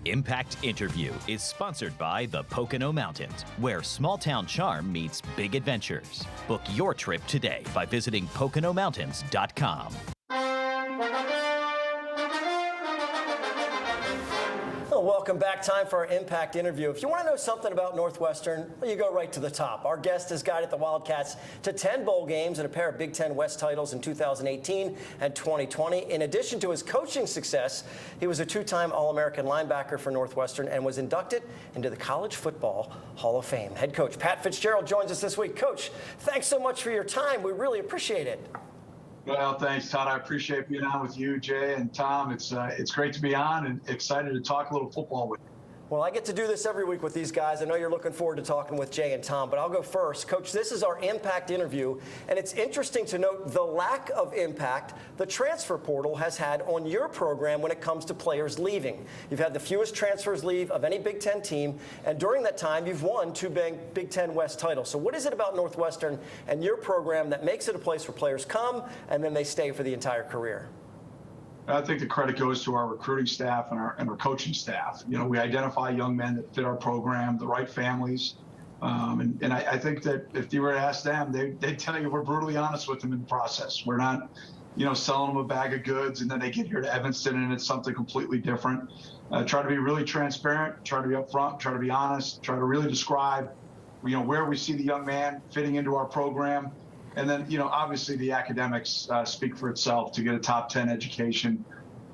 Impact Interview is sponsored by the Pocono Mountains, where small-town charm meets big adventures. Book your trip today by visiting PoconoMountains.com. Welcome back. Time for our Impact Interview. If you want to know something about Northwestern, well, you go right to the top. Our guest has guided the Wildcats to 10 bowl games and a pair of Big Ten West titles in 2018 and 2020. In addition to his coaching success, he was a two-time All-American linebacker for Northwestern and was inducted into the College Football Hall of Fame. Head coach Pat Fitzgerald joins us this week. Coach, thanks so much for your time. We really appreciate it. Well, thanks, Todd. I appreciate being on with you, Jay and Tom. It's great to be on and excited to talk a little football with you. Well, I get to do this every week with these guys. I know you're looking forward to talking with Jay and Tom, but I'll go first. Coach, this is our Impact Interview, and it's interesting to note the lack of impact the transfer portal has had on your program when it comes to players leaving. You've had the fewest transfers leave of any Big Ten team, and during that time, you've won two Big Ten West titles. So what is it about Northwestern and your program that makes it a place where players come and then they stay for the entire career? I think the credit goes to our recruiting staff and our coaching staff. You know, we identify young men that fit our program, the right families. And I think that if you were to ask them, they'd tell you we're brutally honest with them in the process. We're not, selling them a bag of goods and then they get here to Evanston and it's something completely different. Try to be really transparent, try to be upfront, try to be honest, try to really describe, where we see the young man fitting into our program. And then, obviously the academics speak for itself. To get a top 10 education,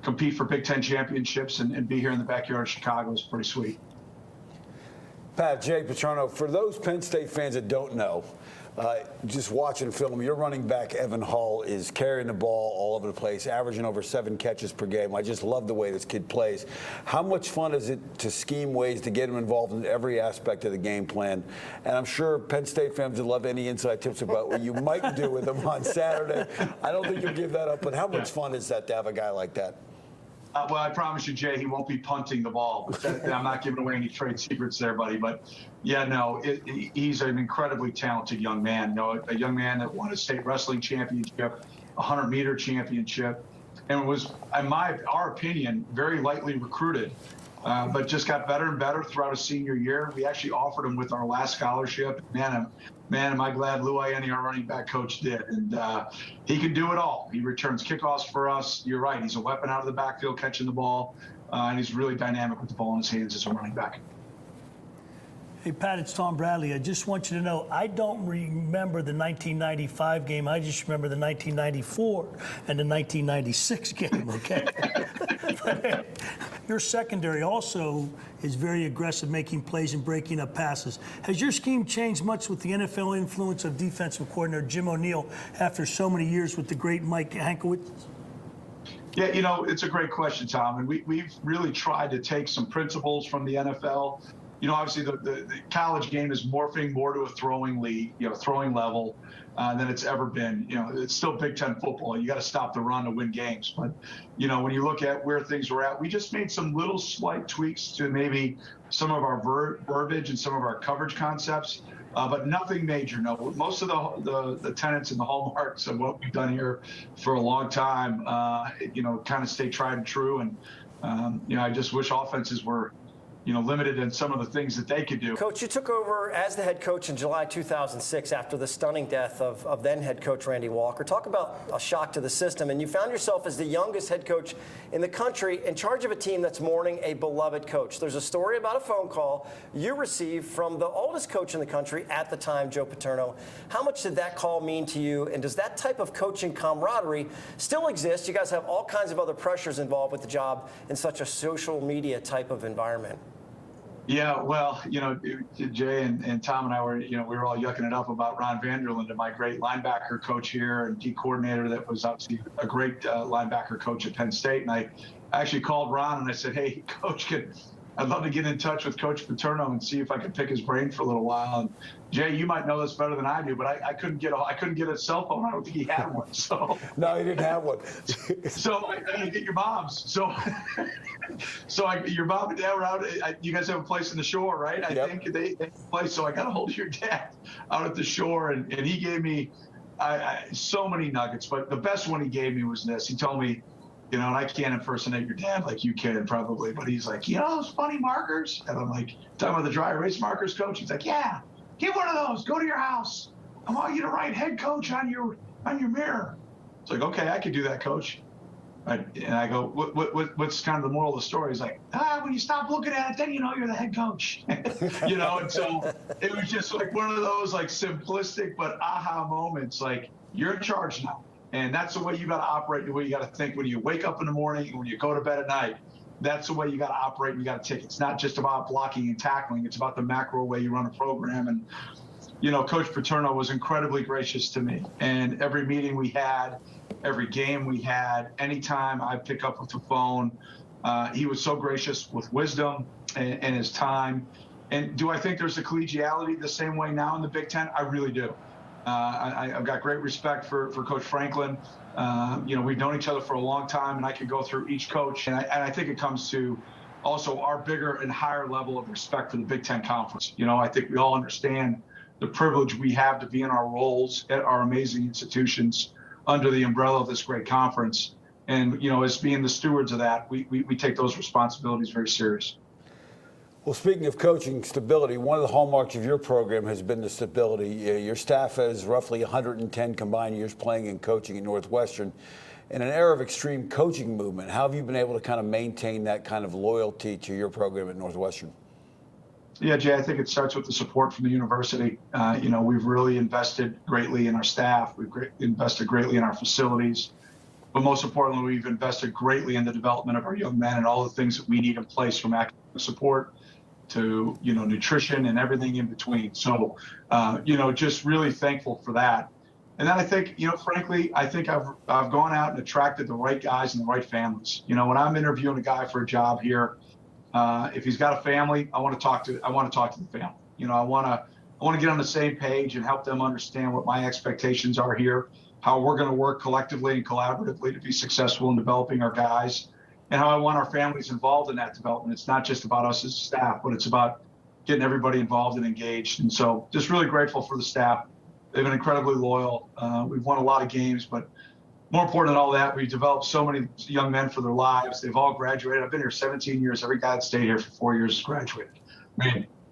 compete for Big Ten championships, and be here in the backyard of Chicago is pretty sweet. Pat, Jay Paterno, for those Penn State fans that don't know, just watching film, your running back, Evan Hull, is carrying the ball all over the place, averaging over 7 catches per game. I just love the way this kid plays. How much fun is it to scheme ways to get him involved in every aspect of the game plan? And I'm sure Penn State fans would love any inside tips about what you might do with him on Saturday. I don't think you'll give that up, but how much fun is that to have a guy like that? Well, I promise you, Jay, he won't be punting the ball. I'm not giving away any trade secrets there, buddy. But, yeah, no, he's an incredibly talented young man. A young man that won a state wrestling championship, a 100-meter championship, and was, in our opinion, very lightly recruited, but just got better and better throughout his senior year. We actually offered him with our last scholarship. Man, am I glad Lou Ianni, our running back coach, did. And he can do it all. He returns kickoffs for us. You're right. He's a weapon out of the backfield catching the ball, and he's really dynamic with the ball in his hands as a running back. Hey, Pat, it's Tom Bradley. I just want you to know I don't remember the 1995 game. I just remember the 1994 and the 1996 game, okay? Your secondary also is very aggressive, making plays and breaking up passes. Has your scheme changed much with the NFL influence of defensive coordinator Jim O'Neill after so many years with the great Mike Hankwitz? Yeah, it's a great question, Tom. And we've really tried to take some principles from the NFL. Obviously the college game is morphing more to a throwing league, throwing level than it's ever been. It's still Big Ten football. You got to stop the run to win games. But, when you look at where things are at, we just made some little slight tweaks to maybe some of our verbiage and some of our coverage concepts, but nothing major. No, most of the tenets and the hallmarks of what we've done here for a long time, kind of stay tried and true. And, I just wish offenses were limited in some of the things that they could do. Coach, you took over as the head coach in July 2006 after the stunning death of then head coach Randy Walker. Talk about a shock to the system. And you found yourself as the youngest head coach in the country in charge of a team that's mourning a beloved coach. There's a story about a phone call you received from the oldest coach in the country at the time, Joe Paterno. How much did that call mean to you? And does that type of coaching camaraderie still exist? You guys have all kinds of other pressures involved with the job in such a social media type of environment. Yeah, well, Jay and Tom and I were, we were all yucking it up about Ron Vanderlinde, my great linebacker coach here and D coordinator that was obviously a great linebacker coach at Penn State. And I actually called Ron and I said, hey, Coach, I'd love to get in touch with Coach Paterno and see if I could pick his brain for a little while. And Jay, you might know this better than I do, but I couldn't get a cell phone. I don't think he had one. So no, he didn't have one. So I had to get your mom's. Your mom and dad were out. You guys have a place in the shore, right? I think they have a place. So I got a hold of your dad out at the shore, and he gave me so many nuggets. But the best one he gave me was this. He told me, and I can't impersonate your dad like you can probably, but he's like, those funny markers? And I'm like, talking about the dry erase markers, coach? He's like, yeah, get one of those, go to your house. I want you to write head coach on your mirror. It's like, okay, I could do that, coach. And I go, what's kind of the moral of the story? He's like, when you stop looking at it, then you're the head coach. And so it was just like one of those like simplistic but aha moments, like you're in charge now. And that's the way you got to operate, the way you got to think when you wake up in the morning and when you go to bed at night. That's the way you got to operate and you got to take. It's not just about blocking and tackling. It's about the macro way you run a program. And, Coach Paterno was incredibly gracious to me. And every meeting we had, every game we had, anytime I pick up with the phone, he was so gracious with wisdom and his time. And do I think there's a collegiality the same way now in the Big Ten? I really do. I've got great respect for Coach Franklin. We've known each other for a long time, and I could go through each coach. And I think it comes to also our bigger and higher level of respect for the Big Ten Conference. I think we all understand the privilege we have to be in our roles at our amazing institutions under the umbrella of this great conference. And, as being the stewards of that, we take those responsibilities very serious. Well, speaking of coaching stability, one of the hallmarks of your program has been the stability. Your staff has roughly 110 combined years playing and coaching at Northwestern. In an era of extreme coaching movement, how have you been able to kind of maintain that kind of loyalty to your program at Northwestern? Yeah, Jay, I think it starts with the support from the university. We've really invested greatly in our staff. We've invested greatly in our facilities. But most importantly, we've invested greatly in the development of our young men and all the things that we need in place, from academic support to, nutrition and everything in between. So, just really thankful for that. And then I think, frankly, I think I've gone out and attracted the right guys and the right families. When I'm interviewing a guy for a job here, if he's got a family, I want to talk to the family. I want to get on the same page and help them understand what my expectations are here, how we're going to work collectively and collaboratively to be successful in developing our guys, and how I want our families involved in that development. It's not just about us as staff, but it's about getting everybody involved and engaged. And so just really grateful for the staff. They've been incredibly loyal. We've won a lot of games, but more important than all that, we've developed so many young men for their lives. They've all graduated. I've been here 17 years. Every guy that stayed here for 4 years has graduated.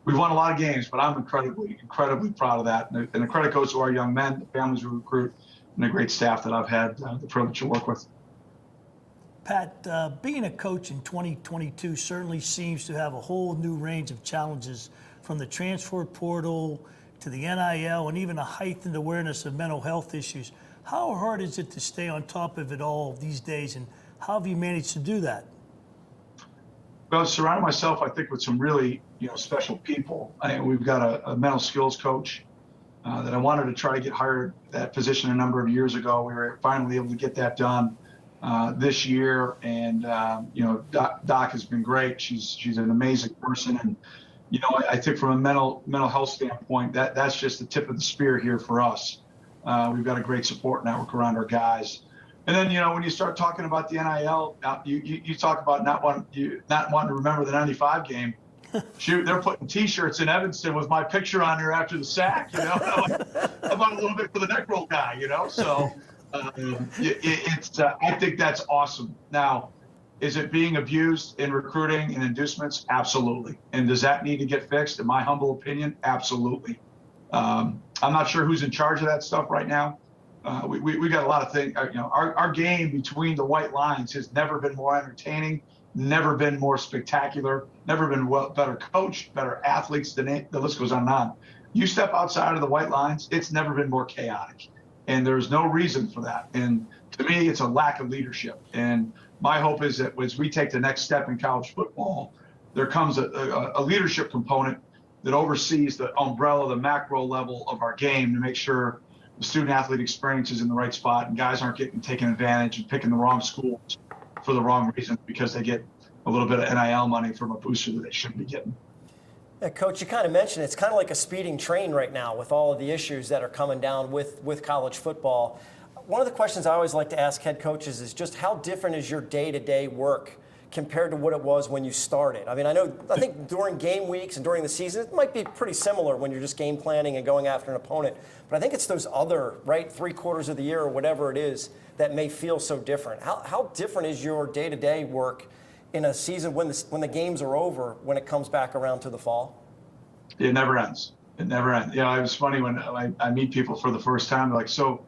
We've won a lot of games, but I'm incredibly, incredibly proud of that. And the credit goes to our young men, the families we recruit, and the great staff that I've had the privilege to work with. Pat, being a coach in 2022 certainly seems to have a whole new range of challenges, from the transfer portal to the NIL and even a heightened awareness of mental health issues. How hard is it to stay on top of it all these days, and how have you managed to do that? Well, I've surrounded myself, I think, with some really, special people. We've got a mental skills coach that I wanted to try to get hired that position a number of years ago. We were finally able to get that done this year, and Doc has been great. She's an amazing person, and I think from a mental health standpoint, that's just the tip of the spear here for us. We've got a great support network around our guys. And then, when you start talking about the NIL, you talk about not wanting to remember the 95 game. Shoot, they're putting T-shirts in Evanston with my picture on there after the sack, How about a little bit for the neck roll guy, So I think that's awesome. Now, is it being abused in recruiting and inducements? Absolutely. And does that need to get fixed? In my humble opinion, absolutely. I'm not sure who's in charge of that stuff right now. We got a lot of things. Our game between the white lines has never been more entertaining, never been more spectacular, never been better coached, better athletes. The list goes on and on. You step outside of the white lines, it's never been more chaotic, and there's no reason for that. And to me, it's a lack of leadership. And my hope is that as we take the next step in college football, there comes a leadership component that oversees the umbrella, the macro level of our game, to make sure the student athlete experience is in the right spot and guys aren't getting taken advantage and picking the wrong schools for the wrong reason because they get a little bit of NIL money from a booster that they shouldn't be getting. Yeah, Coach, you kind of mentioned it's kind of like a speeding train right now with all of the issues that are coming down with college football. One of the questions I always like to ask head coaches is just how different is your day-to-day work compared to what it was when you started? I mean, I think during game weeks and during the season, it might be pretty similar when you're just game planning and going after an opponent. But I think it's those other, right, 3/4 of the year or whatever it is that may feel so different. How different is your day-to-day work in a season when the games are over, when it comes back around to the fall? It never ends. It never ends. You know, it was funny when I meet people for the first time, they're like, so,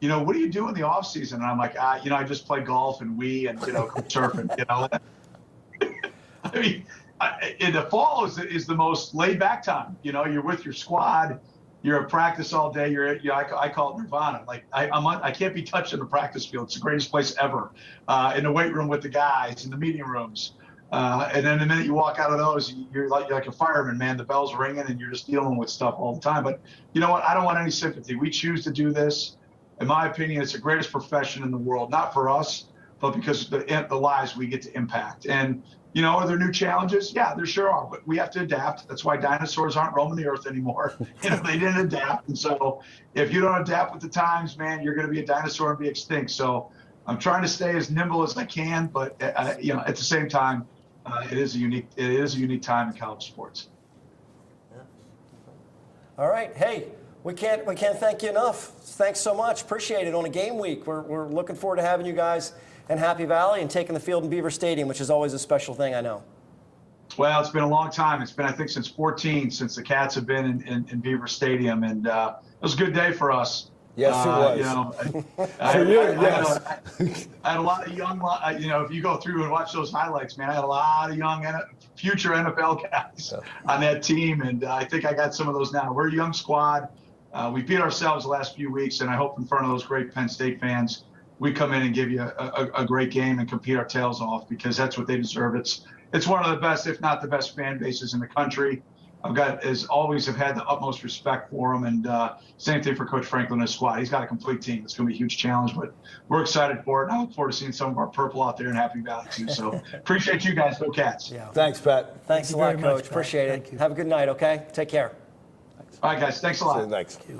you know, what do you do in the off season? And I'm like, you know, I just play golf and and, you know, surfing, you know. I mean, in the fall is the most laid back time. You know, you're with your squad, you're at practice all day. I call it nirvana. Like I can't be touched in the practice field. It's the greatest place ever. In the weight room with the guys, in the meeting rooms. And then the minute you walk out of those, you're like a fireman, man. The bell's ringing and you're just dealing with stuff all the time. But you know what? I don't want any sympathy. We choose to do this. In my opinion, it's the greatest profession in the world, not for us, but because of the lives we get to impact. And, you know, are there new challenges? Yeah, there sure are, but we have to adapt. That's why dinosaurs aren't roaming the earth anymore. You know, they didn't adapt. And so if you don't adapt with the times, man, you're going to be a dinosaur and be extinct. So I'm trying to stay as nimble as I can, but, you know, at the same time, it is a unique time in college sports. Yeah. All right. Hey, we can't thank you enough. Thanks so much. Appreciate it on a game week. We're looking forward to having you guys in Happy Valley and taking the field in Beaver Stadium, which is always a special thing, I know. Well, it's been a long time. It's been, I think, since 2014 since the Cats have been in Beaver Stadium, and it was a good day for us. Yes, it was. You know, I had a lot of young, you know, if you go through and watch those highlights, man, I had a lot of young future NFL guys on that team, and I think I got some of those now. We're a young squad. We beat ourselves the last few weeks, and I hope in front of those great Penn State fans, we come in and give you a great game and compete our tails off, because that's what they deserve. It's one of the best, if not the best, fan bases in the country. As always, have had the utmost respect for him, and same thing for Coach Franklin and his squad. He's got a complete team. It's going to be a huge challenge, but we're excited for it. And I look forward to seeing some of our purple out there in Happy Valley too. So appreciate you guys. Go Cats. Yeah. Thanks, Pat. Thanks a lot, Coach. Appreciate it. Have a good night, okay? Take care. All right, guys. Thanks a lot. Thanks. Thank you.